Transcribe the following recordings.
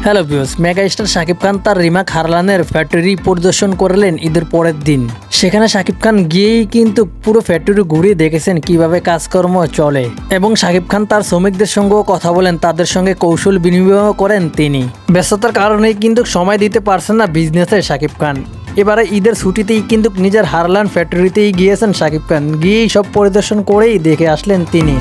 Hello viewers, mega star Shakib Khan তার Rima খারলানের factory পরিদর্শন করলেন ঈদের পরের দিন। সেখানে শাকিব খান গিয়েই কিন্তু পুরো ফ্যাক্টরি ঘুরিয়ে দেখেছেন কিভাবে কাজকর্ম চলে এবং শাকিব খান তার শ্রমিকদের সঙ্গেও কথা বলেন, তাদের সঙ্গে কৌশল বিনিময় করেন তিনি। ব্যস্ততার কারণেই কিন্তু সময় দিতে পারছেন না বিজনেসে শাকিব খান। এবারে ঈদের ছুটিতেই কিন্তু নিজের হারলান ফ্যাক্টরিতেই গিয়েছেন শাকিব খান, গিয়েই সব পরিদর্শন করেই দেখে আসলেন তিনি।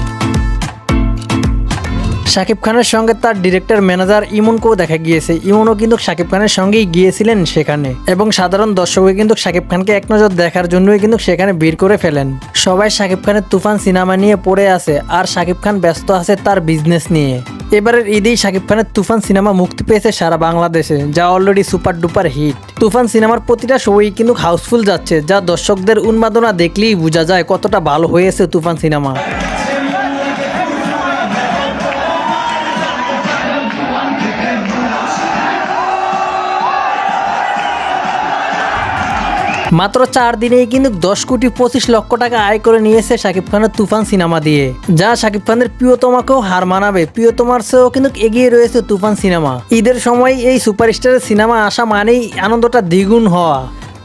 শাকিব খানের সঙ্গে তার ডিরেক্টর ম্যানেজার ইমনকেও দেখা গিয়েছে। ইমনও কিন্তু শাকিব খানের সঙ্গেই গিয়েছিলেন সেখানে এবং সাধারণ দর্শকই কিন্তু শাকিব খানকে এক নজর দেখার জন্যই কিন্তু সেখানে ভিড় করে ফেলেন। সবাই শাকিব খানের তুফান সিনেমা নিয়ে পড়ে আছে আর শাকিব খান ব্যস্ত আছে তার বিজনেস নিয়ে। এবারের ঈদেই শাকিব খানের তুফান সিনেমা মুক্তি পেয়েছে সারা বাংলাদেশে, যা অলরেডি সুপার ডুপার হিট। তুফান সিনেমার প্রতিটা শোই কিন্তু হাউসফুল যাচ্ছে, যা দর্শকদের উন্মাদনা দেখলেই বোঝা যায় কতটা ভালো হয়েছে তুফান সিনেমা। মাত্র 4 দিনেই কিন্তু 10,25,00,000 টাকা আয় করে নিয়েছে শাকিব খানের তুফান সিনেমা দিয়ে, যা শাকিব খানের প্রিয়তমাকেও হার মানাবে। প্রিয়তমার চেয়েও কিন্তু এগিয়ে রয়েছে তুফান সিনেমা। ঈদের সময় এই সুপারস্টারের সিনেমা আসা মানেই আনন্দটা দ্বিগুণ হওয়া।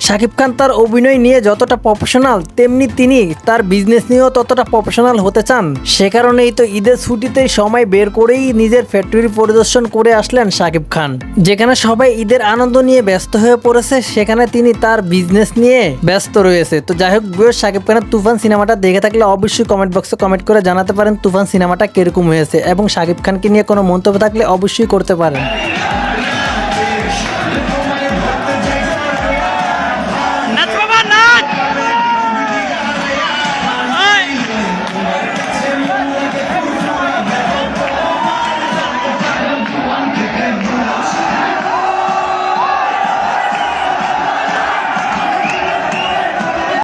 শাকিব খান তার অভিনয় নিয়ে যতটা প্রফেশনাল, তেমনি তিনি তার বিজনেস নিয়েও ততটা প্রফেশনাল হতে চান। সে কারণেই তো ঈদের ছুটিতে সময় বের করেই নিজের ফ্যাক্টরি পরিদর্শন করে আসলেন শাকিব খান। যেখানে সবাই ঈদের আনন্দ নিয়ে ব্যস্ত হয়ে পড়েছে, সেখানে তিনি তার বিজনেস নিয়ে ব্যস্ত রয়েছে। তো যাই হোক, শাকিব খানের তুফান সিনেমাটা দেখে থাকলে অবশ্যই কমেন্ট বক্সে কমেন্ট করে জানাতে পারেন তুফান সিনেমাটা কিরকম হয়েছে এবং শাকিব খানকে নিয়ে কোনো মন্তব্য থাকলে অবশ্যই করতে পারেন।